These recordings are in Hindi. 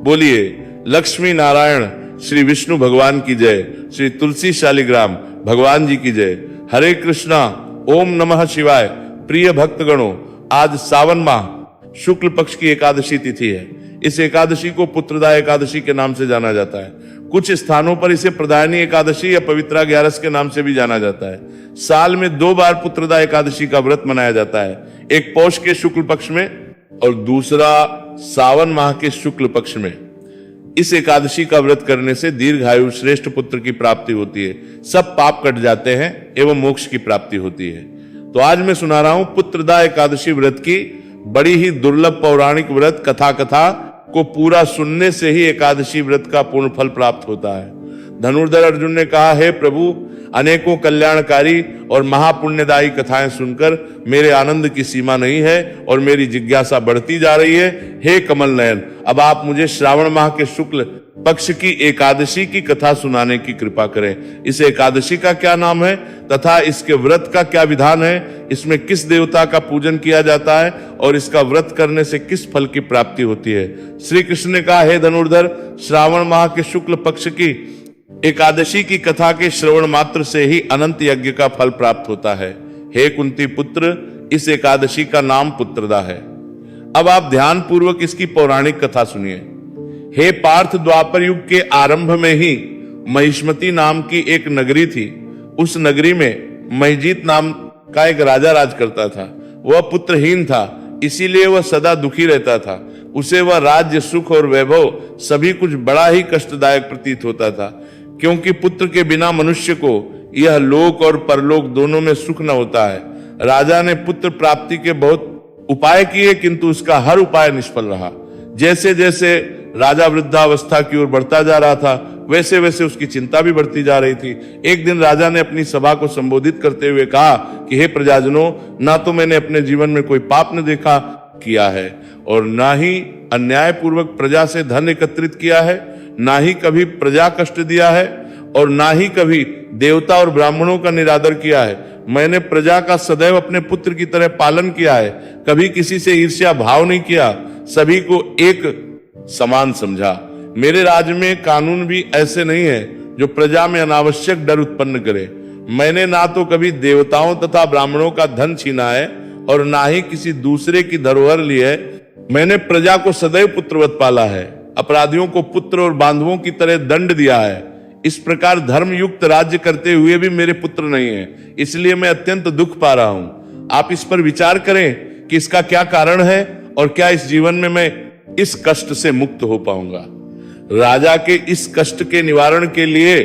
बोलिए लक्ष्मी नारायण श्री विष्णु भगवान की जय, श्री तुलसी शालिग्राम भगवान जी की जय। हरे कृष्णा, ओम नमः शिवाय। प्रिय भक्तगणों, आज सावन माह शुक्ल पक्ष की एकादशी तिथि है। इस एकादशी को पुत्रदा एकादशी के नाम से जाना जाता है। कुछ स्थानों पर इसे प्रदायनी एकादशी या पवित्रा ग्यारस के नाम से भी जाना जाता है। साल में 2 बार पुत्रदा एकादशी का व्रत मनाया जाता है, एक पौष के शुक्ल पक्ष में और दूसरा सावन माह के शुक्ल पक्ष में। इस एकादशी का व्रत करने से दीर्घायु श्रेष्ठ पुत्र की प्राप्ति होती है, सब पाप कट जाते हैं एवं मोक्ष की प्राप्ति होती है। तो आज मैं सुना रहा हूं पुत्रदा एकादशी व्रत की बड़ी ही दुर्लभ पौराणिक व्रत कथा को पूरा सुनने से ही एकादशी व्रत का पूर्ण फल प्राप्त होता है। धनुर्धर अर्जुन ने कहा, हे प्रभु, अनेकों कल्याणकारी और महापुण्यदायी कथाएं सुनकर मेरे आनंद की सीमा नहीं है और मेरी जिज्ञासा बढ़ती जा रही है। हे कमल नयन, अब आप मुझे श्रावण माह के शुक्ल पक्ष की एकादशी की कथा सुनाने की कृपा करें। इस एकादशी का क्या नाम है तथा इसके व्रत का क्या विधान है, इसमें किस देवता का पूजन किया जाता है और इसका व्रत करने से किस फल की प्राप्ति होती है। श्री कृष्ण ने कहा, हे धनुर्धर, श्रावण माह के शुक्ल पक्ष की एकादशी की कथा के श्रवण मात्र से ही अनंत यज्ञ का फल प्राप्त होता है। हे कुंती पुत्र, इस एकादशी का नाम पुत्रदा है। अब आप ध्यान पूर्वक इसकी पौराणिक कथा सुनिए। हे पार्थ, द्वापर युग के आरंभ में ही महिष्मती नाम की एक नगरी थी। उस नगरी में महिजीत नाम का एक राजा राज करता था। वह पुत्रहीन था, इसीलिए वह सदा दुखी रहता था। उसे वह राज्य, सुख और वैभव सभी कुछ बड़ा ही कष्टदायक प्रतीत होता था, क्योंकि पुत्र के बिना मनुष्य को यह लोक और परलोक दोनों में सुख न होता है। राजा ने पुत्र प्राप्ति के बहुत उपाय किए, किंतु उसका हर उपाय निष्फल रहा। जैसे जैसे राजा वृद्धावस्था की ओर बढ़ता जा रहा था, वैसे वैसे उसकी चिंता भी बढ़ती जा रही थी। एक दिन राजा ने अपनी सभा को संबोधित करते हुए कहा कि हे प्रजाजनों, ना तो मैंने अपने जीवन में कोई पाप न देखा किया है और ना ही अन्याय पूर्वक प्रजा से धन एकत्रित किया है, ना ही कभी प्रजा कष्ट दिया है और ना ही कभी देवता और ब्राह्मणों का निरादर किया है। मैंने प्रजा का सदैव अपने पुत्र की तरह पालन किया है, कभी किसी से ईर्ष्या भाव नहीं किया, सभी को एक समान समझा। मेरे राज्य में कानून भी ऐसे नहीं है जो प्रजा में अनावश्यक डर उत्पन्न करे। मैंने ना तो कभी देवताओं तथा ब्राह्मणों का धन छीना है और ना ही किसी दूसरे की धरोहर ली है। मैंने प्रजा को सदैव पुत्रवत पाला है, अपराधियों को पुत्र और बांधवों की तरह दंड दिया है। इस प्रकार धर्म युक्त राज्य करते हुए भी मेरे पुत्र नहीं है, इसलिए मैं अत्यंत दुख पा रहा हूं। आप इस पर विचार करें कि इसका क्या कारण है और क्या इस जीवन में मैं इस कष्ट से मुक्त हो पाऊंगा। राजा के इस कष्ट के निवारण के लिए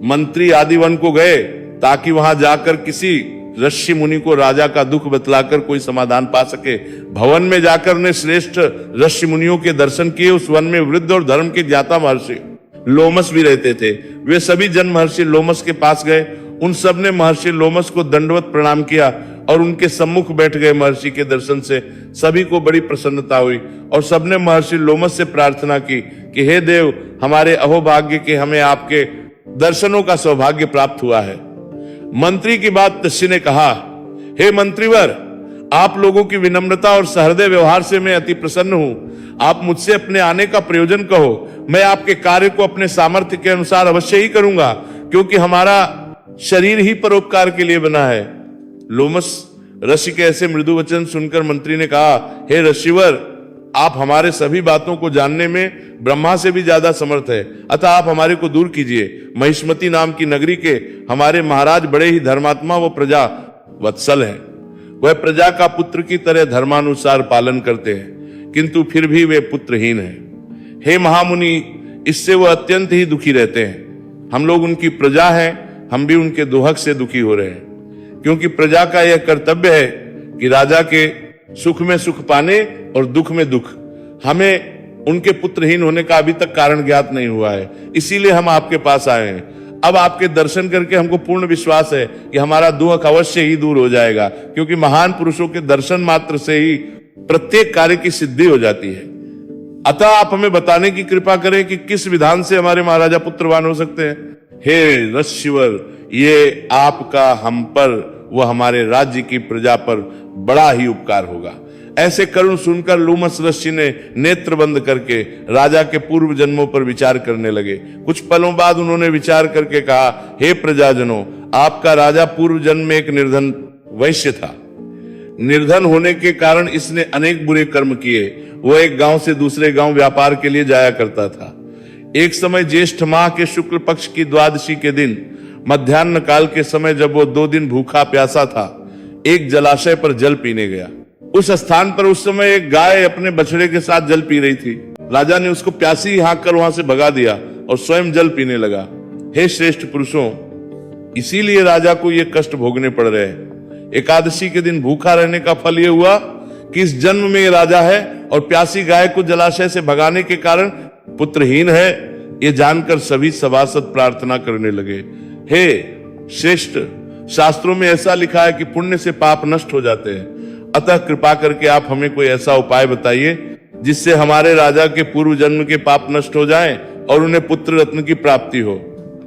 मंत्री आदि वन को गए, ताकि वहां जाकर किसी ऋषि मुनि को राजा का दुख बतलाकर कोई समाधान पा सके। भवन में जाकर ने श्रेष्ठ ऋषि मुनियों के दर्शन किए। उस वन में वृद्ध और धर्म के ज्ञाता महर्षि लोमस भी रहते थे। वे सभी जन महर्षि लोमस के पास गए। उन सब ने महर्षि लोमस को दंडवत प्रणाम किया और उनके सम्मुख बैठ गए। महर्षि के दर्शन से सभी को बड़ी प्रसन्नता हुई और सबने महर्षि लोमस से प्रार्थना की कि हे देव, हमारे अहोभाग्य के हमें आपके दर्शनों का सौभाग्य प्राप्त हुआ है। मंत्री की बात तस्य ने कहा, हे मंत्रीवर, आप लोगों की विनम्रता और सहृदय व्यवहार से मैं अति प्रसन्न हूं। आप मुझसे अपने आने का प्रयोजन कहो, मैं आपके कार्य को अपने सामर्थ्य के अनुसार अवश्य ही करूंगा, क्योंकि हमारा शरीर ही परोपकार के लिए बना है। लोमस ऋषि के ऐसे मृदु वचन सुनकर मंत्री ने कहा, हे ऋषिवर, आप हमारे सभी बातों को जानने में ब्रह्मा से भी ज्यादा समर्थ है, अतः आप हमारे को दूर कीजिए। महिष्मती नाम की नगरी के हमारे महाराज बड़े ही धर्मात्मा व प्रजा वत्सल हैं। वह प्रजा का पुत्र की तरह धर्मानुसार पालन करते हैं, किंतु फिर भी वे पुत्रहीन हैं। हे महामुनि, इससे वह अत्यंत ही दुखी रहते हैं। हम लोग उनकी प्रजा हैं, हम भी उनके दोहक से दुखी हो रहे हैं, क्योंकि प्रजा का यह कर्तव्य है कि राजा के सुख में सुख पाने और दुख में दुख। हमें उनके पुत्रहीन होने का अभी तक कारण ज्ञात नहीं हुआ है, इसीलिए हम आपके पास आए हैं। अब आपके दर्शन करके हमको पूर्ण विश्वास है कि हमारा दुख अवश्य ही दूर हो जाएगा, क्योंकि महान पुरुषों के दर्शन मात्र से ही प्रत्येक कार्य की सिद्धि हो जाती है। अतः आप हमें बताने की कृपा करें कि किस विधान से हमारे महाराजा पुत्रवान हो सकते हैं। हे ऋषिवर, ये आपका हम पर व हमारे राज्य की प्रजा पर बड़ा ही उपकार होगा। ऐसे करुण सुनकर लूमस ऋषि ने नेत्र बंद करके राजा के पूर्व जन्मों पर विचार करने लगे। कुछ पलों बाद उन्होंने विचार करके कहा, हे प्रजाजनों, आपका राजा पूर्व जन्म में एक निर्धन वैश्य था। निर्धन होने के कारण इसने अनेक बुरे कर्म किए। वह एक गांव से दूसरे गांव व्यापार के लिए जाया करता था। एक समय ज्येष्ठ माह के शुक्ल पक्ष की द्वादशी के दिन मध्याह्न काल के समय जब वो 2 दिन भूखा प्यासा था, एक जलाशय पर जल पीने गया। उस स्थान पर उस समय एक गाय अपने बछड़े के साथ जल पी रही थी। राजा ने उसको प्यासी हाँक कर वहां से भगा दिया और स्वयं जल पीने लगा। हे श्रेष्ठ पुरुषों, इसीलिए राजा को ये कष्ट भोगने पड़ रहे हैं। एकादशी के दिन भूखा रहने का फल ये हुआ कि इस जन्म में ये राजा है और प्यासी गाय को जलाशय से भगाने के कारण पुत्रहीन है। ये जानकर सभी सभासद प्रार्थना करने लगे, हे श्रेष्ठ, शास्त्रों में ऐसा लिखा है कि पुण्य से पाप नष्ट हो जाते हैं। अतः कृपा करके आप हमें कोई ऐसा उपाय बताइए जिससे हमारे राजा के पूर्व जन्म के पाप नष्ट हो जाएं और उन्हें पुत्र रत्न की प्राप्ति हो।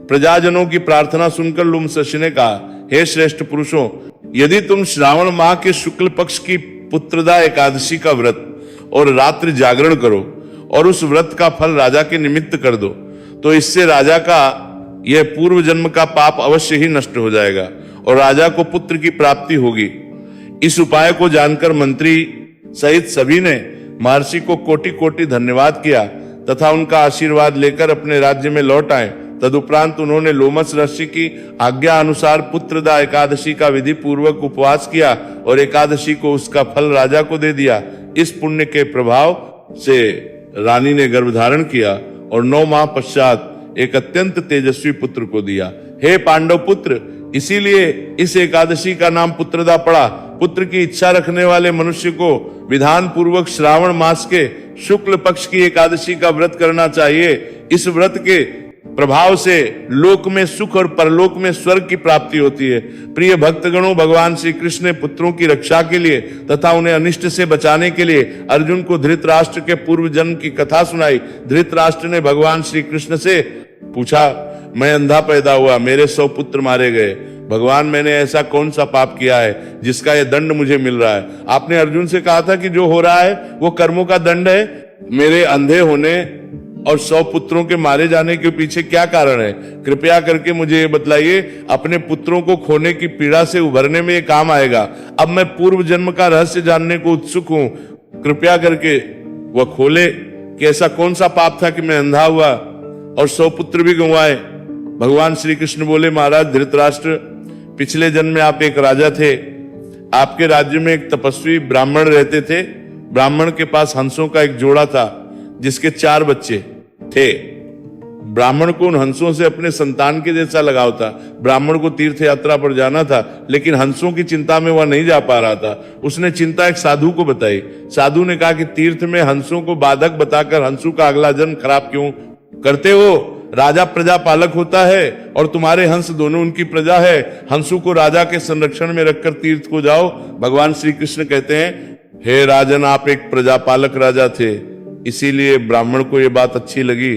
प्रजाजनों की प्रार्थना सुनकर लूमस ने कहा, हे श्रेष्ठ पुरुषों, यदि तुम श्रावण माह के शुक्ल पक्ष की पुत्रदा एकादशी का व्रत और रात्रि जागरण करो और उस व्रत का फल राजा के निमित्त कर दो, तो इससे राजा का यह पूर्व जन्म का पाप अवश्य ही नष्ट हो जाएगा और राजा को पुत्र की प्राप्ति होगी। इस उपाय को जानकर मंत्री सहित सभी ने महर्षि को कोटि कोटि धन्यवाद किया तथा उनका आशीर्वाद लेकर अपने राज्य में लौट आए। तदुपरांत उन्होंने लोमस ऋषि की आज्ञा अनुसार पुत्रदा एकादशी का विधि पूर्वक उपवास किया और एकादशी को उसका फल राजा को दे दिया। इस पुण्य के प्रभाव से रानी ने गर्भधारण किया और 9 माह पश्चात एक अत्यंत तेजस्वी पुत्र को दिया। हे पांडव पुत्र, इसीलिए इस एकादशी का नाम पुत्रदा पड़ा। पुत्र की इच्छा रखने वाले मनुष्य को विधान पूर्वक श्रावण मास के शुक्ल पक्ष की एकादशी का व्रत करना चाहिए। इस व्रत के प्रभाव से लोक में सुख और परलोक में स्वर्ग की प्राप्ति होती है। प्रिय भक्तगणों, भगवान श्री कृष्ण ने पुत्रों की रक्षा के लिए तथा उन्हें अनिष्ट से बचाने के लिए अर्जुन को धृतराष्ट्र के पूर्व जन्म की कथा सुनाई। धृतराष्ट्र ने भगवान श्री कृष्ण से पूछा, मैं अंधा पैदा हुआ, मेरे 100 पुत्र मारे गए। भगवान, मैंने ऐसा कौन सा पाप किया है जिसका यह दंड मुझे मिल रहा है? आपने अर्जुन से कहा था कि जो हो रहा है वो कर्मों का दंड है। मेरे अंधे होने और 100 पुत्रों के मारे जाने के पीछे क्या कारण है? कृपया करके मुझे ये बतलाइए। अपने पुत्रों को खोने की पीड़ा से उभरने में ये काम आएगा। अब मैं पूर्व जन्म का रहस्य जानने को उत्सुक हूं। कृपया करके वह खोले कि ऐसा कौन सा पाप था कि मैं अंधा हुआ और 100 पुत्र भी गंवाए। भगवान श्री कृष्ण बोले, महाराज धृतराष्ट्र, पिछले जन्म में आप एक राजा थे। आपके राज्य में एक तपस्वी ब्राह्मण रहते थे। ब्राह्मण के पास हंसों का एक जोड़ा था जिसके 4 बच्चे थे। ब्राह्मण को उन हंसों से अपने संतान के जैसा लगाव था। ब्राह्मण को तीर्थ यात्रा पर जाना था, लेकिन हंसों की चिंता में वह नहीं जा पा रहा था। उसने चिंता एक साधु को बताई। साधु ने कहा कि तीर्थ में हंसों को बाधक बताकर हंसों का अगला जन्म खराब क्यों करते हो? राजा प्रजा पालक होता है और तुम्हारे हंस दोनों उनकी प्रजा है। हंसों को राजा के संरक्षण में रखकर तीर्थ को जाओ। भगवान श्री कृष्ण कहते हैं, हे राजन, आप एक प्रजा पालक राजा थे, इसीलिए ब्राह्मण को यह बात अच्छी लगी।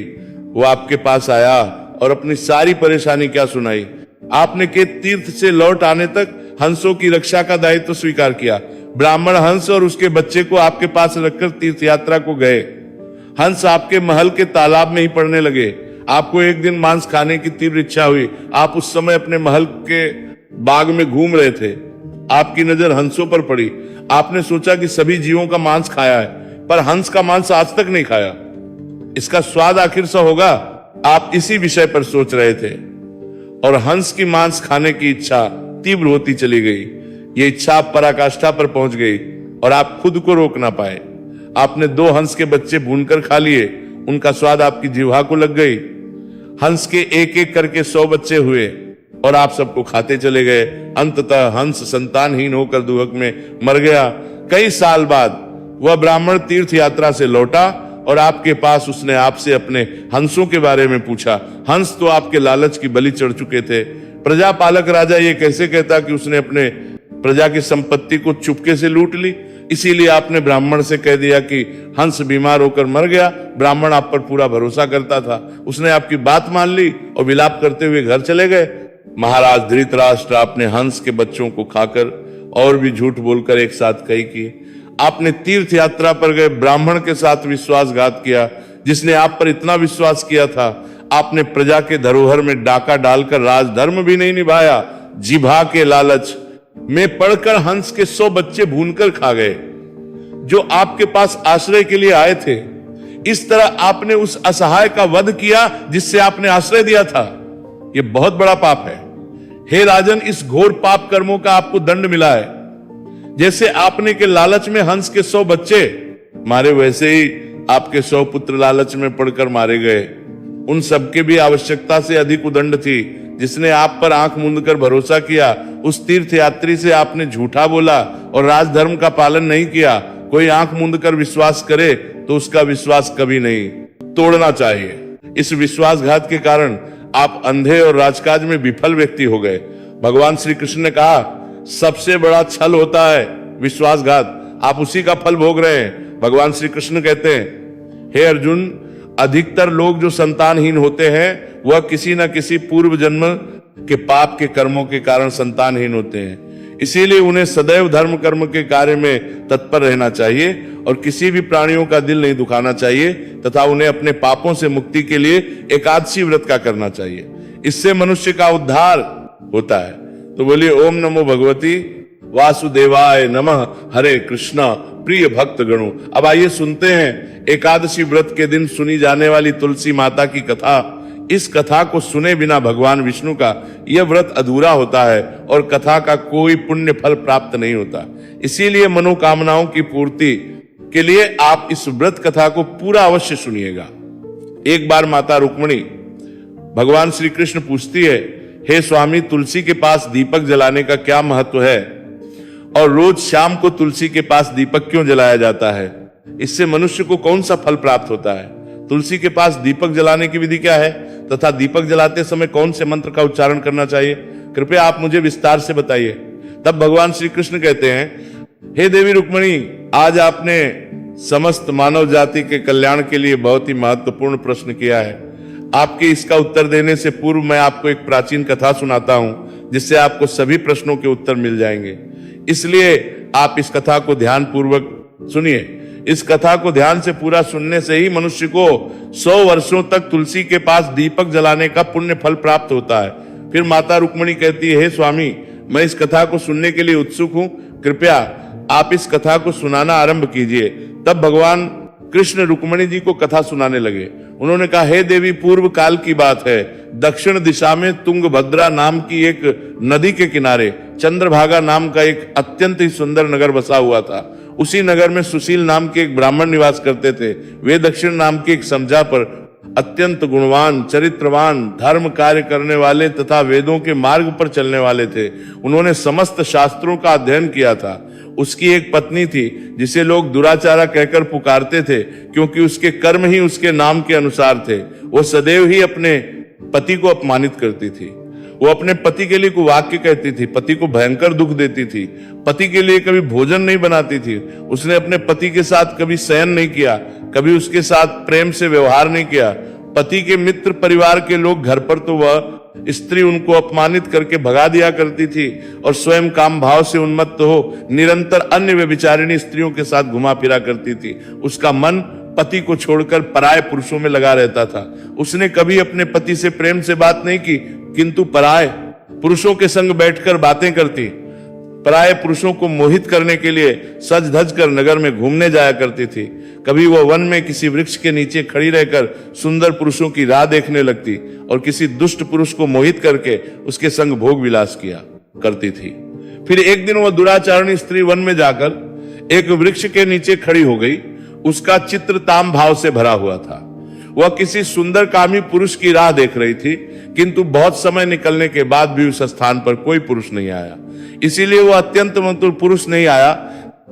वो आपके पास आया और अपनी सारी परेशानी क्या सुनाई। आपने के तीर्थ से लौट आने तक हंसों की रक्षा का दायित्व स्वीकार किया। ब्राह्मण हंस और उसके बच्चे को आपके पास रखकर तीर्थ यात्रा को गए। हंस आपके महल के तालाब में ही पड़ने लगे। आपको एक दिन मांस खाने की तीव्र इच्छा हुई। आप उस समय अपने महल के बाग में घूम रहे थे। आपकी नजर हंसों पर पड़ी। आपने सोचा कि सभी जीवों का मांस खाया है, पर हंस का मांस आज तक नहीं खाया। इसका स्वाद आखिर सा होगा। आप इसी विषय पर सोच रहे थे और हंस की मांस खाने की इच्छा तीव्र होती चली गई। ये इच्छा आप पराकाष्ठा पर पहुंच गई और आप खुद को रोक ना पाए। आपने 2 हंस के बच्चे भूनकर खा लिए। उनका स्वाद आपकी जिह्वा को लग गई। हंस के एक एक करके 100 बच्चे हुए और आप सबको खाते चले गए। अंततः हंस संतानहीन होकर दुहक में मर गया। कई साल बाद वह ब्राह्मण तीर्थ यात्रा से लौटा और आपके पास उसने आपसे अपने हंसों के बारे में पूछा। हंस तो आपके लालच की बलि चढ़ चुके थे। प्रजा पालक राजा ये कैसे कहता कि उसने अपने प्रजा की संपत्ति को चुपके से लूट ली? इसीलिए आपने ब्राह्मण से कह दिया कि हंस बीमार होकर मर गया। ब्राह्मण आप पर पूरा भरोसा करता था। उसने आपकी बात मान ली और विलाप करते हुए घर चले गए। महाराज धृतराष्ट्र, आपने हंस के बच्चों को खाकर और भी झूठ बोलकर एक साथ कही की। आपने तीर्थ यात्रा पर गए ब्राह्मण के साथ विश्वासघात किया, जिसने आप पर इतना विश्वास किया था। आपने प्रजा के धरोहर में डाका डालकर राजधर्म भी नहीं निभाया। जिभा के लालच में पड़कर हंस के 100 बच्चे भूनकर खा गए जो आपके पास आश्रय के लिए आए थे। इस तरह आपने उस असहाय का वध किया जिससे आपने आश्रय दिया था। यह बहुत बड़ा पाप है। हे राजन, इस घोर पाप कर्मों का आपको दंड मिला है। जैसे आपने के लालच में हंस के 100 बच्चे मारे, वैसे ही आपके 100 पुत्र लालच में पड़कर मारे गए। उन सबके भी आवश्यकता से अधिक उदंड थी। जिसने आप पर आंख मूंद कर भरोसा किया, उस तीर्थ यात्री से आपने झूठा बोला और राजधर्म का पालन नहीं किया। कोई आंख मूंद कर विश्वास करे तो उसका विश्वास कभी नहीं तोड़ना चाहिए। इस विश्वासघात के कारण आप अंधे और राजकाज में विफल व्यक्ति हो गए। भगवान श्री कृष्ण ने कहा, सबसे बड़ा छल होता है विश्वासघात। आप उसी का फल भोग रहे हैं। भगवान श्री कृष्ण कहते हैं, हे अर्जुन, अधिकतर लोग जो संतानहीन होते हैं वह किसी न किसी पूर्व जन्म के पाप के कर्मों के कारण संतानहीन होते हैं। इसीलिए उन्हें सदैव धर्म कर्म के कार्य में तत्पर रहना चाहिए और किसी भी प्राणियों का दिल नहीं दुखाना चाहिए तथा उन्हें अपने पापों से मुक्ति के लिए एकादशी व्रत का करना चाहिए। इससे मनुष्य का उद्धार होता है। तो बोलिए ओम नमो भगवती वासुदेवाय नमः। हरे कृष्णा प्रिय भक्त गणों। अब आइए सुनते हैं एकादशी व्रत के दिन सुनी जाने वाली तुलसी माता की कथा। इस कथा को सुने बिना भगवान विष्णु का यह व्रत अधूरा होता है और कथा का कोई पुण्य फल प्राप्त नहीं होता। इसीलिए मनोकामनाओं की पूर्ति के लिए आप इस व्रत कथा को पूरा अवश्य सुनिएगा। एक बार माता रुक्मिणी भगवान श्री कृष्ण पूछती है, हे स्वामी, तुलसी के पास दीपक जलाने का क्या महत्व है और रोज शाम को तुलसी के पास दीपक क्यों जलाया जाता है? इससे मनुष्य को कौन सा फल प्राप्त होता है? तुलसी के पास दीपक जलाने की विधि क्या है तथा दीपक जलाते समय कौन से मंत्र का उच्चारण करना चाहिए? कृपया आप मुझे विस्तार से बताइए। तब भगवान श्री कृष्ण कहते हैं, हे देवी रुक्मिणी, आज आपने समस्त मानव जाति के कल्याण के लिए बहुत ही महत्वपूर्ण प्रश्न किया है। आपके इसका उत्तर देने से पूर्व मैं आपको एक प्राचीन कथा सुनाता हूं, जिससे आपको सभी प्रश्नों के उत्तर मिल जाएंगे। इसलिए आप इस कथा को ध्यान पूर्वक सुनिए। इस कथा को ध्यान से पूरा सुनने से ही मनुष्य को 100 वर्षों तक तुलसी के पास दीपक जलाने का पुण्य फल प्राप्त होता है। फिर माता रुक्मिणी कहती है, हे स्वामी, मैं इस कथा को सुनने के लिए उत्सुक हूं। कृपया आप इस कथा को सुनाना आरंभ कीजिए। तब भगवान कृष्ण रुक्मिणी जी को कथा सुनाने लगे। उन्होंने कहा, हे देवी, पूर्व काल की बात है। दक्षिण दिशा में तुंगभद्रा नाम की एक नदी के किनारे चंद्रभागा नाम का एक अत्यंत ही सुंदर नगर बसा हुआ था। उसी नगर में सुशील नाम के एक ब्राह्मण निवास करते थे। वे दक्षिण नाम की एक समझा पर अत्यंत गुणवान, चरित्रवान, धर्म कार्य करने वाले तथा वेदों के मार्ग पर चलने वाले थे। उन्होंने समस्त शास्त्रों का अध्ययन किया था। उसकी एक पत्नी थी जिसे लोग दुराचारा कहकर पुकारते थे, क्योंकि उसके कर्म ही उसके नाम के अनुसार थे। वो सदैव ही अपने पति को अपमानित करती थी। वो अपने पति के लिए कुवाक्य कहती थी, पति को भयंकर दुख देती थी, पति के लिए कभी भोजन नहीं बनाती थी। उसने अपने पति के साथ कभी शयन नहीं किया, कभी उसके साथ प्रेम से व्यवहार नहीं किया। पति के मित्र परिवार के लोग घर पर तो वह स्त्री उनको अपमानित करके भगा दिया करती थी और स्वयं काम भाव से उन्मत्त हो निरंतर अन्य व्यभिचारिणी स्त्रियों के साथ घुमा फिरा करती थी। उसका मन पति को छोड़कर पराये पुरुषों में लगा रहता था। उसने कभी अपने पति से प्रेम से बात नहीं की, किंतु पराये पुरुषों के संग बैठकर बातें करती। पराये पुरुषों को मोहित करने के लिए सज धज कर नगर में घूमने जाया करती थी। कभी वह वन में किसी वृक्ष के नीचे खड़ी रहकर सुंदर पुरुषों की राह देखने लगती और किसी दुष्ट पुरुष को मोहित करके उसके संग भोग विलास किया करती थी। फिर एक दिन वह दुराचारणी स्त्री वन में जाकर एक वृक्ष के नीचे खड़ी हो गई। उसका चित्र ताम भाव से भरा हुआ था। वह किसी सुंदर कामी पुरुष की राह देख रही थी, किंतु बहुत समय निकलने के बाद भी उस स्थान पर कोई पुरुष नहीं आया। इसीलिए वह अत्यंत मतुर पुरुष नहीं आया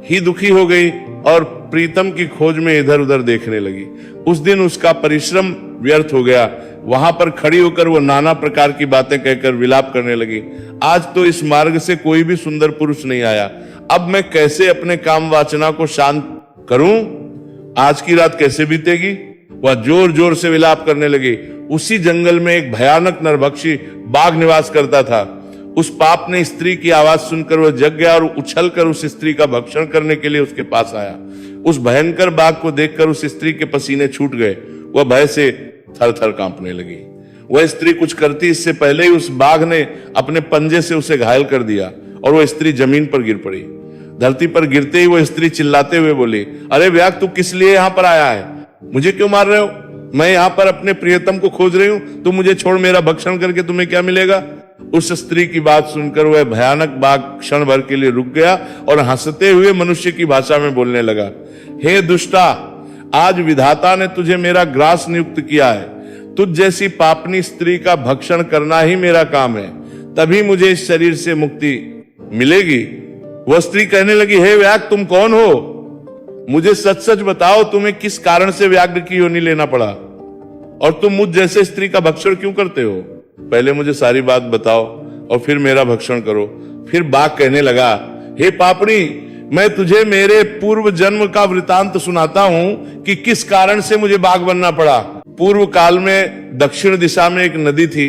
ही दुखी हो गई और प्रीतम की खोज में इधर उधर देखने लगी। उस दिन उसका परिश्रम व्यर्थ हो गया। वहां पर खड़ी होकर वो नाना प्रकार की बातें कहकर विलाप करने लगी। आज तो इस मार्ग से कोई भी सुंदर पुरुष नहीं आया। अब मैं कैसे अपने काम वासना को शांत करूं? आज की रात कैसे बीतेगी? वह जोर जोर से विलाप करने लगी। उसी जंगल में एक भयानक नरभक्षी बाघ निवास करता था। उस पाप ने स्त्री की आवाज सुनकर वह जग गया और उछलकर उस स्त्री का भक्षण करने के लिए उसके पास आया। उस भयंकर बाघ को देखकर उस स्त्री के पसीने छूट गए, वह भय से थर थर कांपने लगी। वह स्त्री कुछ करती इससे पहले ही उस बाघ ने अपने पंजे से उसे घायल कर दिया और वह स्त्री जमीन पर गिर पड़ी। धरती पर गिरते ही वह स्त्री चिल्लाते हुए बोली, अरे व्याघ, तू किस लिए यहां पर आया है? मुझे क्यों मार रहे हो? मैं यहां पर अपने प्रियतम को खोज रही हूं, तुम मुझे छोड़ मेरा भक्षण करके तुम्हें क्या मिलेगा? उस स्त्री की बात सुनकर वह भयानक बाघ क्षण भर के लिए रुक गया और हंसते हुए मनुष्य की भाषा में बोलने लगा, हे दुष्टा, आज विधाता ने तुझे मेरा ग्रास नियुक्त किया है। तुझ जैसी पापनी स्त्री का भक्षण करना ही मेरा काम है, तभी मुझे इस शरीर से मुक्ति मिलेगी। वह स्त्री कहने लगी, हे व्याघ, तुम कौन हो? मुझे सच सच बताओ, तुम्हें किस कारण से व्याघ्र की योनि लेना पड़ा और तुम मुझ जैसे स्त्री का भक्षण क्यों करते हो? पहले मुझे सारी बात बताओ और फिर मेरा भक्षण करो। फिर बाघ कहने लगा, हे पापणी, मैं तुझे मेरे पूर्व जन्म का वृतांत सुनाता हूं कि किस कारण से मुझे बाघ बनना पड़ा। पूर्व काल में दक्षिण दिशा में एक नदी थी।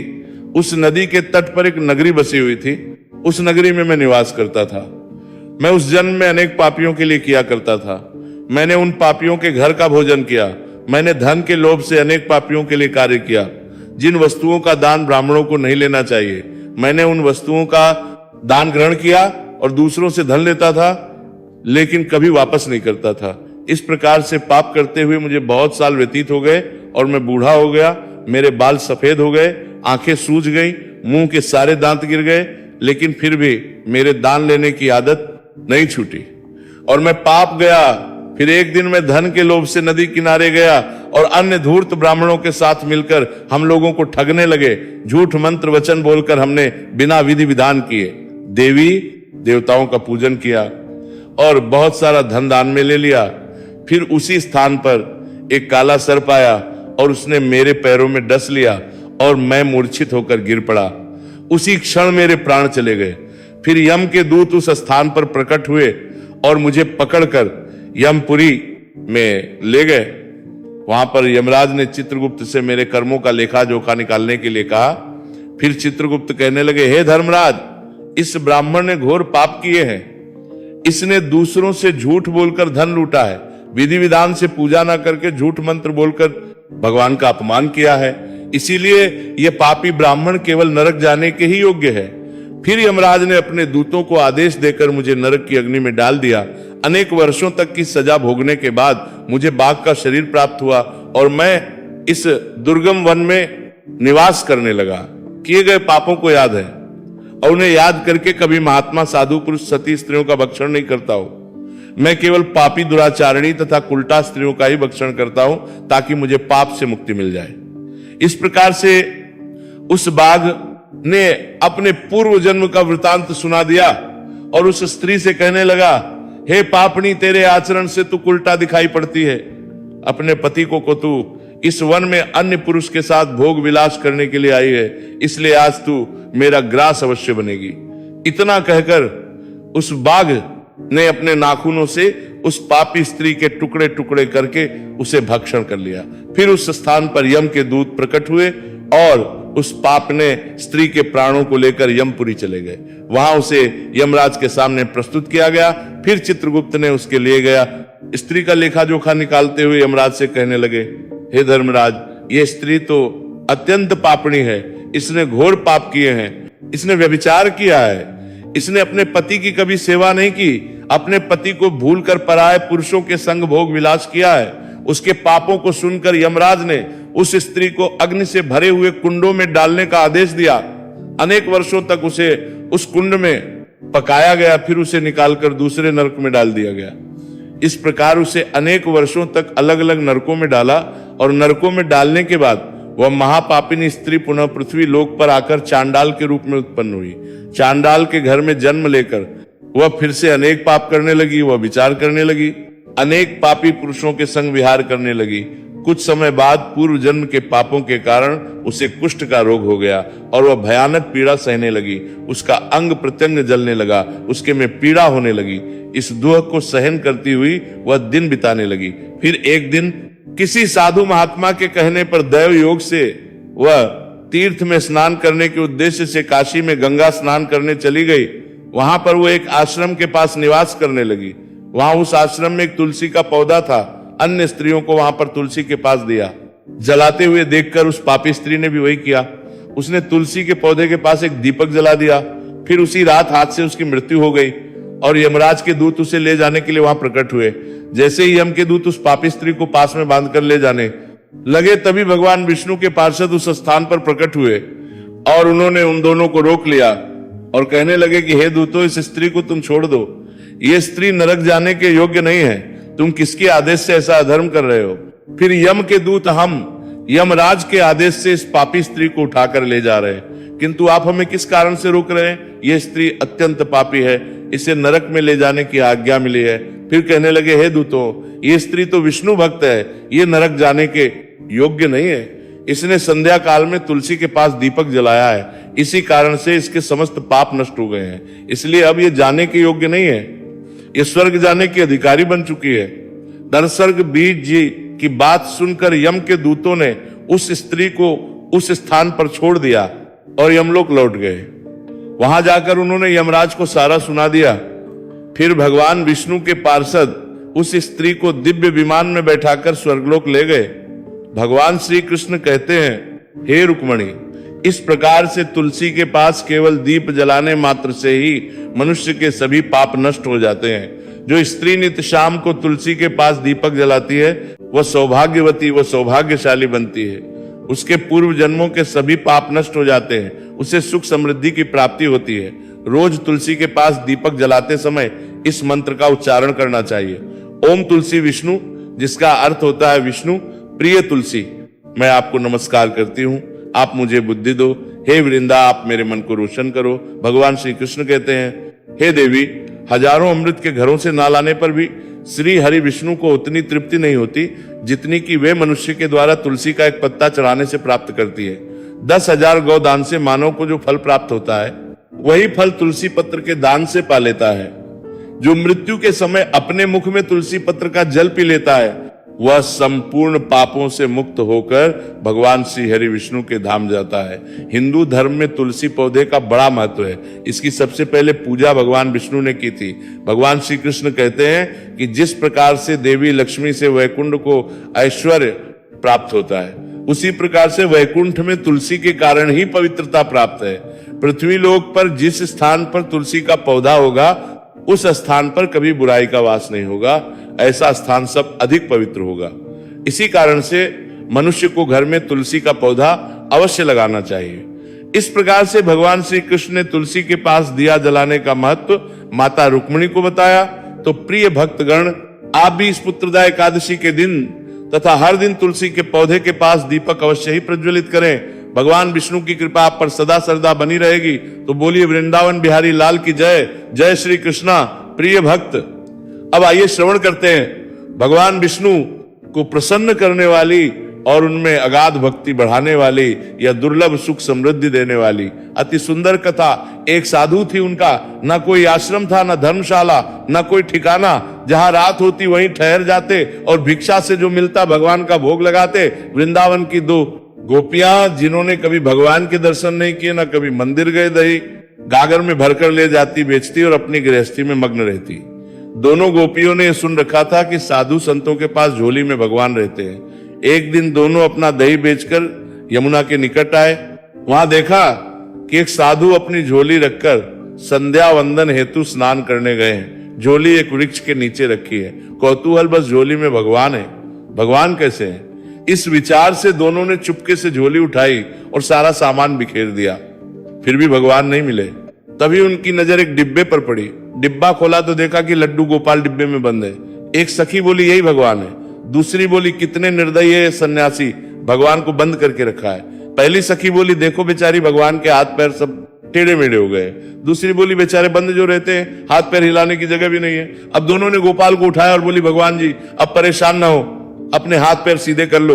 उस नदी के तट पर एक नगरी बसी हुई थी। उस नगरी में मैं निवास करता था। मैं उस जन्म में अनेक पापियों के लिए किया करता था। मैंने उन पापियों के घर का भोजन किया। मैंने धन के लोभ से अनेक पापियों के लिए कार्य किया। जिन वस्तुओं का दान ब्राह्मणों को नहीं लेना चाहिए, मैंने उन वस्तुओं का दान ग्रहण किया और दूसरों से धन लेता था, लेकिन कभी वापस नहीं करता था। इस प्रकार से पाप करते हुए मुझे बहुत साल व्यतीत हो गए और मैं बूढ़ा हो गया। मेरे बाल सफेद हो गए, आंखें सूज गई, मुंह के सारे दांत गिर गए, लेकिन फिर भी मेरे दान लेने की आदत नहीं छूटी और मैं पाप गया। फिर एक दिन मैं धन के लोभ से नदी किनारे गया और अन्य धूर्त ब्राह्मणों के साथ मिलकर हम लोगों को ठगने लगे। झूठ मंत्र वचन बोलकर हमने बिना विधि विधान किए देवी देवताओं का पूजन किया और बहुत सारा धन दान में ले लिया। फिर उसी स्थान पर एक काला सर्प आया और उसने मेरे पैरों में डस लिया और मैं मूर्छित होकर गिर पड़ा। उसी क्षण मेरे प्राण चले गए। फिर यम के दूत उस स्थान पर प्रकट हुए और मुझे पकड़कर यमपुरी में ले गए। वहां पर यमराज ने चित्रगुप्त से मेरे कर्मों का लेखा जोखा निकालने के लिए कहा। फिर चित्रगुप्त कहने लगे, हे धर्मराज, इस ब्राह्मण ने घोर पाप किए हैं। इसने दूसरों से झूठ बोलकर धन लूटा है, विधि विधान से पूजा ना करके झूठ मंत्र बोलकर भगवान का अपमान किया है। इसीलिए यह पापी ब्राह्मण केवल नरक जाने के ही योग्य है। फिर यमराज ने अपने दूतों को आदेश देकर मुझे नरक की अग्नि में डाल दिया। अनेक वर्षों तक की सजा भोगने के बाद मुझे बाघ का शरीर प्राप्त हुआ और मैं इस दुर्गम वन में निवास करने लगा। किए गए पापों को याद है और उन्हें याद करके कभी महात्मा साधु पुरुष सती स्त्रियों का भक्षण नहीं करता हूं। मैं केवल पापी दुराचारिणी तथा कुलटा स्त्रियों का ही भक्षण करता हूं ताकि मुझे पाप से मुक्ति मिल जाए। इस प्रकार से उस बाघ ने अपने पूर्व जन्म का वृतांत सुना दिया और उस स्त्री से कहने लगा, हे पापणी, तेरे आचरण से तू उल्टा दिखाई पड़ती है। अपने पति को तू इस वन में अन्य पुरुष के साथ भोग विलास करने के लिए आई है, इसलिए आज तू मेरा ग्रास अवश्य बनेगी। इतना कहकर उस बाघ ने अपने नाखूनों से उस पापी स्त्री के टुकड़े टुकड़े करके उसे भक्षण कर लिया। फिर उस स्थान पर यम के दूत प्रकट हुए और उस पाप ने स्त्री के प्राणों को लेकर यमपुरी चले गए। वहां उसे यमराज के सामने प्रस्तुत किया गया। फिर चित्रगुप्त ने उसके लिए गया। स्त्री का लेखा जोखा निकालते हुए यमराज से कहने लगे, हे धर्मराज, ये स्त्री तो अत्यंत पापणी है। इसने घोर पाप किए हैं। इसने व्यभिचार किया है। इसने अपने पति की कभी सेवा नहीं की। अपने पति को भूलकर पराये पुरुषों के संग भोग विलास किया है। उसके पापों को सुनकर यमराज ने उस स्त्री को अग्नि से भरे हुए कुंडों में डालने का आदेश दिया। अनेक वर्षों तक उसे उस कुंड में पकाया गया, फिर उसे निकालकर दूसरे नरक में डाल दिया गया। इस प्रकार उसे अनेक वर्षों तक अलग अलग नरकों में डाला और नरकों में डालने के बाद वह महापापिनी स्त्री पुनः पृथ्वी लोक पर आकर चांडाल के रूप में उत्पन्न हुई। चांडाल के घर में जन्म लेकर वह फिर से अनेक पाप करने लगी। वह विचार करने लगी, अनेक पापी पुरुषों के संग विहार करने लगी। कुछ समय बाद पूर्व जन्म के पापों के कारण उसे कुष्ठ का रोग हो गया और वह भयानक पीड़ा सहने लगी। उसका अंग प्रत्यंग जलने लगा, उसके में पीड़ा होने लगी। इस दुख को सहन करती हुई वह दिन बिताने लगी। फिर एक दिन किसी साधु महात्मा के कहने पर दैव योग से वह तीर्थ में स्नान करने के उद्देश्य से काशी में गंगा स्नान करने चली गई। वहां पर वो एक आश्रम के पास निवास करने लगी। वहां उस आश्रम में एक तुलसी का पौधा था। अन्य स्त्रियों को वहां पर तुलसी के पास दिया। जलाते हुए देखकर उस पापी स्त्री ने भी वही किया। उसने तुलसी के पौधे के पास एक दीपक जला दिया। फिर उसी रात हाथ से उसकी मृत्यु हो गई और यमराज के दूत उसे ले जाने के लिए वहां प्रकट हुए। जैसे ही यम के दूत उस पापी स्त्री को पास में बांधकर ले जाने लगे, तभी भगवान विष्णु के पार्षद उस स्थान पर प्रकट हुए और उन्होंने उन दोनों को रोक लिया और कहने लगे कि हे दूतों, इस स्त्री को तुम छोड़ दो। ये स्त्री नरक जाने के योग्य नहीं है। तुम किसके आदेश से ऐसा अधर्म कर रहे हो? फिर यम के दूत हम यमराज के आदेश से इस पापी स्त्री को उठाकर ले जा रहे हैं, किंतु आप हमें किस कारण से रोक रहे हैं? यह स्त्री अत्यंत पापी है, इसे नरक में ले जाने की आज्ञा मिली है। फिर कहने लगे, हे दूतों, ये स्त्री तो विष्णु भक्त है, ये नरक जाने के योग्य नहीं है। इसने संध्या काल में तुलसी के पास दीपक जलाया है, इसी कारण से इसके समस्त पाप नष्ट हो गए हैं। इसलिए अब ये जाने के योग्य नहीं है, ये स्वर्ग जाने की अधिकारी बन चुकी है। दरसर्ग बीज जी की बात सुनकर यम के दूतों ने उस स्त्री को उस स्थान पर छोड़ दिया और यमलोक लौट गए। वहां जाकर उन्होंने यमराज को सारा सुना दिया। फिर भगवान विष्णु के पार्षद उस स्त्री को दिव्य विमान में बैठाकर स्वर्गलोक ले गए। भगवान श्री कृष्ण कहते हैं, हे रुक्मणी, इस प्रकार से तुलसी के पास केवल दीप जलाने मात्र से ही मनुष्य के सभी पाप नष्ट हो जाते हैं। जो स्त्री नित्य शाम को तुलसी के पास दीपक जलाती है, वह सौभाग्यवती, वह सौभाग्यशाली बनती है। उसके पूर्व जन्मों के सभी पाप नष्ट हो जाते हैं, उसे सुख समृद्धि की प्राप्ति होती है। रोज तुलसी के पास दीपक जलाते समय इस मंत्र का उच्चारण करना चाहिए। ओम तुलसी विष्णु, जिसका अर्थ होता है विष्णु प्रिय तुलसी, मैं आपको नमस्कार करती हूँ, आप मुझे बुद्धि दो। हे वृंदा, आप मेरे मन को रोशन करो। भगवान श्री कृष्ण कहते हैं, हे देवी, हजारों अमृत के घरों से ना लाने पर भी श्री हरि विष्णु को उतनी तृप्ति नहीं होती जितनी कि वे मनुष्य के द्वारा तुलसी का एक पत्ता चढ़ाने से प्राप्त करती है। 10,000 गौदान से मानव को जो फल प्राप्त होता है, वही फल तुलसी पत्र के दान से पा लेता है। जो मृत्यु के समय अपने मुख में तुलसी पत्र का जल पी लेता है, वह संपूर्ण पापों से मुक्त होकर भगवान श्री हरि विष्णु के धाम जाता है। हिंदू धर्म में तुलसी पौधे का बड़ा महत्व है। इसकी सबसे पहले पूजा भगवान विष्णु ने की थी। भगवान श्री कृष्ण कहते हैं कि जिस प्रकार से देवी लक्ष्मी से वैकुंठ को ऐश्वर्य प्राप्त होता है, उसी प्रकार से वैकुंठ में तुलसी के कारण ही पवित्रता प्राप्त है। पृथ्वी लोक पर जिस स्थान पर तुलसी का पौधा होगा, उस स्थान पर कभी बुराई का वास नहीं होगा। ऐसा स्थान सब अधिक पवित्र होगा। इसी कारण से मनुष्य को घर में तुलसी का पौधा अवश्य लगाना चाहिए। इस प्रकार से भगवान श्री कृष्ण ने तुलसी के पास दिया जलाने का महत्व माता रुक्मिणी को बताया। तो प्रिय भक्तगण, आप भी इस पुत्रदा एकादशी के दिन तथा हर दिन तुलसी के पौधे के पास दीपक अवश्य ही प्रज्वलित करें। भगवान विष्णु की कृपा आप पर सदा सर्वदा बनी रहेगी। तो बोलिए वृंदावन बिहारी लाल की जय। जय श्री कृष्णा। प्रिय भक्त, अब आइए श्रवण करते हैं भगवान विष्णु को प्रसन्न करने वाली और उनमें अगाध भक्ति बढ़ाने वाली, यह दुर्लभ सुख समृद्धि देने वाली अति सुंदर कथा। एक साधु थी, उनका ना कोई आश्रम था, ना धर्मशाला, ना कोई ठिकाना। जहां रात होती वहीं ठहर जाते और भिक्षा से जो मिलता भगवान का भोग लगाते। वृंदावन की 2 गोपियां, जिन्होंने कभी भगवान के दर्शन नहीं किए, ना कभी मंदिर गए, दही गागर में भरकर ले जाती, बेचती और अपनी गृहस्थी में मग्न रहती। दोनों गोपियों ने सुन रखा था कि साधु संतों के पास झोली में भगवान रहते हैं। एक दिन दोनों अपना दही बेचकर यमुना के निकट आए। वहां देखा कि एक साधु अपनी झोली रखकर संध्या वंदन हेतु स्नान करने गए हैं। झोली एक वृक्ष के नीचे रखी है। कौतूहल, बस झोली में भगवान है, भगवान कैसे है? इस विचार से दोनों ने चुपके से झोली उठाई और सारा सामान बिखेर दिया। फिर भी भगवान नहीं मिले। तभी उनकी नजर एक डिब्बे पर पड़ी। डिब्बा खोला तो देखा कि लड्डू गोपाल डिब्बे में बंद है। एक सखी बोली, यही भगवान है। दूसरी बोली, कितने निर्दयी है सन्यासी, भगवान को बंद करके रखा है। पहली सखी बोली, देखो बेचारी, भगवान के हाथ पैर सब टेढ़े मेढ़े हो गए। दूसरी बोली, बेचारे बंद जो रहते हैं, हाथ पैर हिलाने की जगह भी नहीं है। अब दोनों ने गोपाल को उठाया और बोली, भगवान जी अब परेशान ना हो, अपने हाथ पैर सीधे कर लो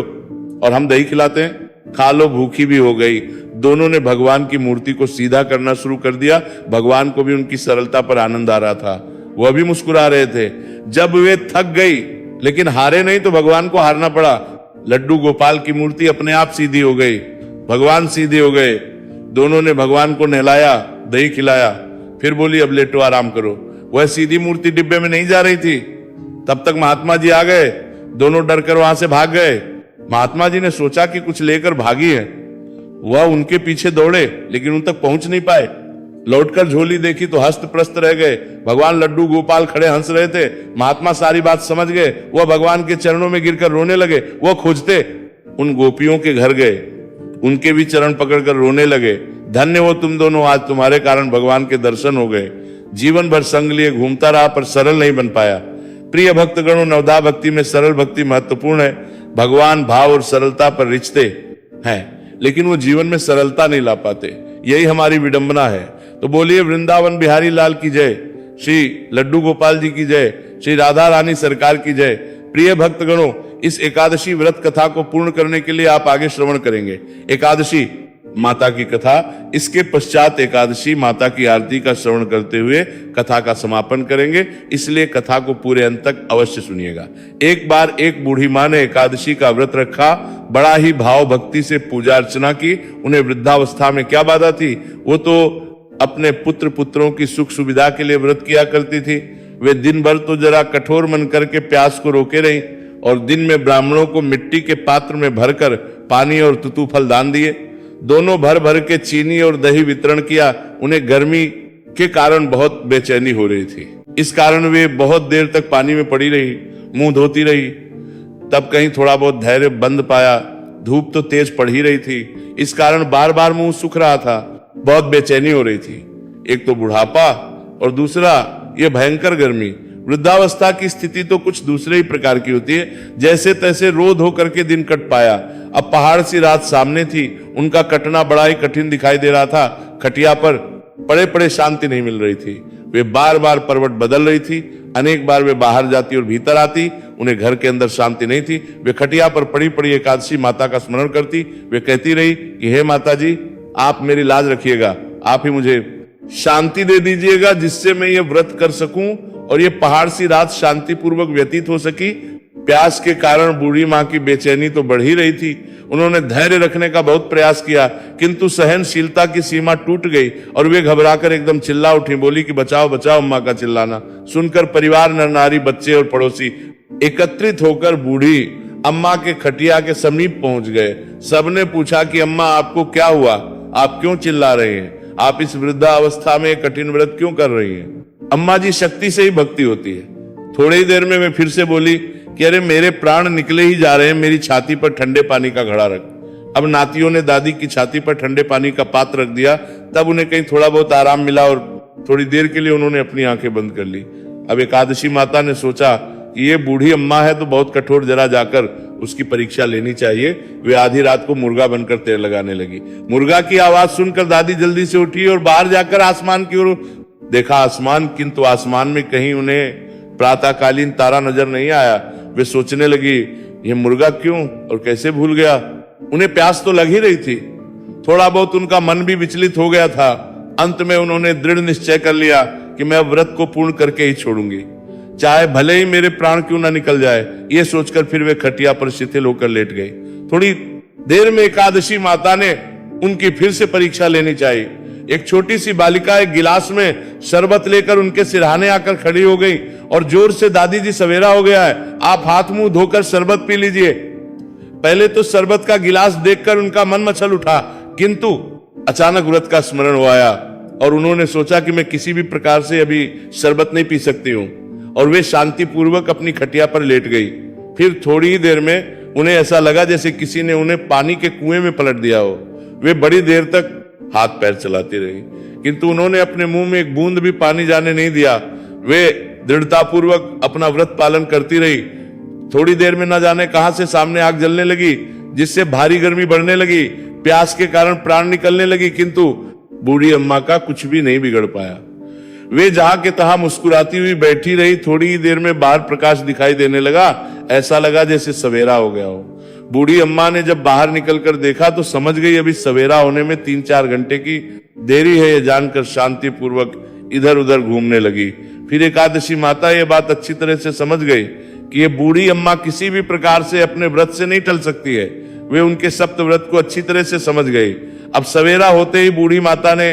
और हम दही खिलाते हैं, खा लो, भूखी भी हो गई। दोनों ने भगवान की मूर्ति को सीधा करना शुरू कर दिया। भगवान को भी उनकी सरलता पर आनंद आ रहा था, वह भी मुस्कुरा रहे थे। जब वे थक गई लेकिन हारे नहीं, तो भगवान को हारना पड़ा। लड्डू गोपाल की मूर्ति अपने आप सीधी हो गई। भगवान सीधे हो गए। दोनों ने भगवान को नहलाया, दही खिलाया, फिर बोली अब लेटो आराम करो। वह सीधी मूर्ति डिब्बे में नहीं जा रही थी। तब तक महात्मा जी आ गए। दोनों डर कर वहां से भाग गए। महात्मा जी ने सोचा कि कुछ लेकर भागी है। वह उनके पीछे दौड़े लेकिन उन तक पहुंच नहीं पाए। लौटकर झोली देखी तो हस्त प्रस्त रह गए। भगवान लड्डू गोपाल खड़े हंस रहे थे। महात्मा सारी बात समझ गए। वह भगवान के चरणों में गिरकर रोने लगे। वह खोजते उन गोपियों के घर गए, उनके भी चरण पकड़कर रोने लगे। धन्य हो तुम दोनों, आज तुम्हारे कारण भगवान के दर्शन हो गए। जीवन भर संग लिए घूमता रहा पर सरल नहीं बन पाया। प्रिय भक्तगणों, नवदा भक्ति में सरल भक्ति महत्वपूर्ण है। भगवान भाव और सरलता पर रिझते हैं, लेकिन वो जीवन में सरलता नहीं ला पाते। यही हमारी विडंबना है। तो बोलिए वृंदावन बिहारी लाल की जय, श्री लड्डू गोपाल जी की जय, श्री राधा रानी सरकार की जय। प्रिय भक्तगणों, इस एकादशी व्रत कथा को पूर्ण करने के लिए आप आगे श्रवण करेंगे। एकादशी माता की कथा, इसके पश्चात एकादशी माता की आरती का श्रवण करते हुए कथा का समापन करेंगे। इसलिए कथा को पूरे अंत तक अवश्य सुनिएगा। एक बार एक बूढ़ी माँ ने एकादशी का व्रत रखा, बड़ा ही भाव भक्ति से पूजा अर्चना की। उन्हें वृद्धावस्था में क्या बाधा थी? वो तो अपने पुत्र पुत्रों की सुख सुविधा के लिए व्रत किया करती थी। वे दिन भर तो जरा कठोर मन करके प्यास को रोके रही और दिन में ब्राह्मणों को मिट्टी के पात्र में भरकर पानी और तुतु फल दान दिए। दोनों भर भर के चीनी और दही वितरण किया। उन्हें गर्मी के कारण बहुत बेचैनी हो रही थी। इस कारण वे बहुत देर तक पानी में पड़ी रही, मुंह धोती रही। तब कहीं थोड़ा बहुत धैर्य बंद पाया। धूप तो तेज पड़ ही रही थी, इस कारण बार बार मुंह सूख रहा था। बहुत बेचैनी हो रही थी। एक तो बुढ़ापा और दूसरा ये भयंकर गर्मी। वृद्धावस्था की स्थिति तो कुछ दूसरे ही प्रकार की होती है। जैसे तैसे रो धो करके दिन कट पाया। अब पहाड़ सी रात सामने थी। उनका कटना बड़ा ही कठिन दिखाई दे रहा था। खटिया पर पड़े पड़े शांति नहीं मिल रही थी। वे बार बार करवट बदल रही थी। अनेक बार वे बाहर जाती और भीतर आती। उन्हें घर के अंदर शांति नहीं थी। वे खटिया पर पड़ी पड़ी एकादशी माता का स्मरण करती। वे कहती रही कि हे माता जी, आप मेरी लाज रखिएगा, आप ही मुझे शांति दे दीजिएगा जिससे मैं ये व्रत कर सकूं और ये पहाड़ सी रात शांतिपूर्वक व्यतीत हो सकी। प्यास के कारण बूढ़ी माँ की बेचैनी तो बढ़ ही रही थी। उन्होंने धैर्य रखने का बहुत प्रयास किया, किंतु सहनशीलता की सीमा टूट गई और वे घबराकर एकदम चिल्ला उठी। बोली कि बचाओ बचाओ। अम्मा का चिल्लाना सुनकर परिवार, नर नारी, बच्चे और पड़ोसी एकत्रित होकर बूढ़ी अम्मा के खटिया के समीप पहुंच गए। सबने पूछा कि अम्मा आपको क्या हुआ, आप क्यों चिल्ला रहे हैं, आप इस वृद्धावस्था में कठिन व्रत क्यों कर रही हैं? अम्मा जी, शक्ति से ही भक्ति होती है। थोड़ी ही देर में वे फिर से बोली कि अरे मेरे प्राण निकले ही जा रहे हैं, मेरी छाती पर ठंडे पानी का घड़ा रख। अब नातियों ने दादी की छाती पर ठंडे पानी का पात्र रख दिया। तब उन्हें कहीं थोड़ा बहुत आराम मिला और थोड़ी देर के लिए उन्होंने अपनी आंखें बंद कर ली। अब एकादशी माता ने सोचा कि ये बूढ़ी अम्मा है तो बहुत कठोर, जरा जाकर उसकी परीक्षा लेनी चाहिए। वे आधी रात को मुर्गा बनकर तेल लगाने लगी। मुर्गा की आवाज सुनकर दादी जल्दी से उठी और बाहर जाकर आसमान की ओर देखा आसमान, किंतु आसमान में कहीं उन्हें प्रातःकालीन तारा नजर नहीं आया। वे सोचने लगी ये मुर्गा क्यों और कैसे भूल गया। उन्हें प्यास तो लग ही रही थी। थोड़ा बहुत उनका मन भी विचलित हो गया था। अंत में उन्होंने दृढ़ निश्चय कर लिया कि मैं व्रत को पूर्ण करके ही छोड़ूंगी, चाहे भले ही मेरे प्राण क्यों ना निकल जाए। ये सोचकर फिर वे खटिया पर शिथिल होकर लेट गए। थोड़ी देर में एकादशी माता ने उनकी फिर से परीक्षा लेनी चाहिए। एक छोटी सी बालिका एक गिलास में शरबत लेकर उनके सिरहाने आकर खड़ी हो गई और जोर से, दादी जी सवेरा हो गया है, आप हाथ मुंह धोकर शरबत पी लीजिए। पहले तो शरबत का गिलास देखकर उनका मन मचल उठा, किंतु अचानक व्रत का स्मरण हो आया और उन्होंने सोचा कि मैं किसी भी प्रकार से अभी शरबत नहीं पी सकती हूं और वे शांतिपूर्वक अपनी खटिया पर लेट गई। फिर थोड़ी ही देर में उन्हें ऐसा लगा जैसे किसी ने उन्हें पानी के कुएं में पलट दिया हो। वे बड़ी देर तक हाथ पैर चलाती रही, किंतु उन्होंने अपने मुंह में एक बूंद भी पानी जाने नहीं दिया। वे दृढ़तापूर्वक अपना व्रत पालन करती रही। थोड़ी देर में न जाने कहां से सामने आग जलने लगी, जिससे भारी गर्मी बढ़ने लगी। प्यास के कारण प्राण निकलने लगी, किंतु बूढ़ी अम्मा का कुछ भी नहीं बिगड़ पाया। वे जहां के तहां मुस्कुराती हुई बैठी रही। थोड़ी ही देर में बाहर प्रकाश दिखाई देने लगा। ऐसा लगा जैसे सवेरा हो गया हो। बूढ़ी अम्मा ने जब बाहर निकलकर देखा तो समझ गई अभी सवेरा होने में 3-4 घंटे की देरी है। ये जानकर शांति पूर्वक इधर उधर घूमने लगी। फिर एकादशी माता ये बात अच्छी तरह से समझ गई कि ये बूढ़ी अम्मा किसी भी प्रकार से अपने व्रत से नहीं टल सकती है। वे उनके सप्तव्रत को अच्छी तरह से समझ गए। अब सवेरा होते ही बूढ़ी माता ने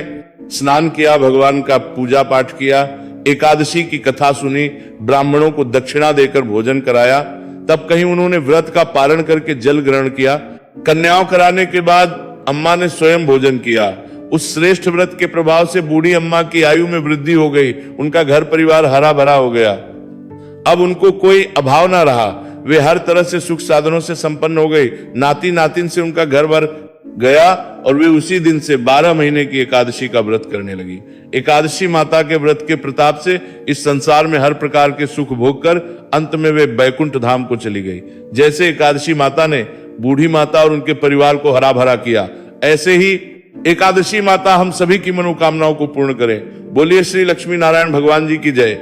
स्नान किया, भगवान का पूजा पाठ किया, एकादशी की कथा सुनी, ब्राह्मणों को दक्षिणा देकर भोजन कराया। तब कहीं उन्होंने व्रत का पालन करके जल ग्रहण किया। कन्याओं कराने के बाद अम्मा ने स्वयं भोजन किया। उस श्रेष्ठ व्रत के प्रभाव से बूढ़ी अम्मा की आयु में वृद्धि हो गई, उनका घर परिवार हरा भरा हो गया। अब उनको कोई अभाव ना रहा, वे हर तरह से सुख साधनों से संपन्न हो गई। नाती नातिन से उनका घर भर गया और वे उसी दिन से 12 महीने की एकादशी का व्रत करने लगी। एकादशी माता के व्रत के प्रताप से इस संसार में हर प्रकार के सुख भोग कर अंत में वे बैकुंठ धाम को चली गई। जैसे एकादशी माता ने बूढ़ी माता और उनके परिवार को हरा भरा किया, ऐसे ही एकादशी माता हम सभी की मनोकामनाओं को पूर्ण करे। बोलिए श्री लक्ष्मी नारायण भगवान जी की जय।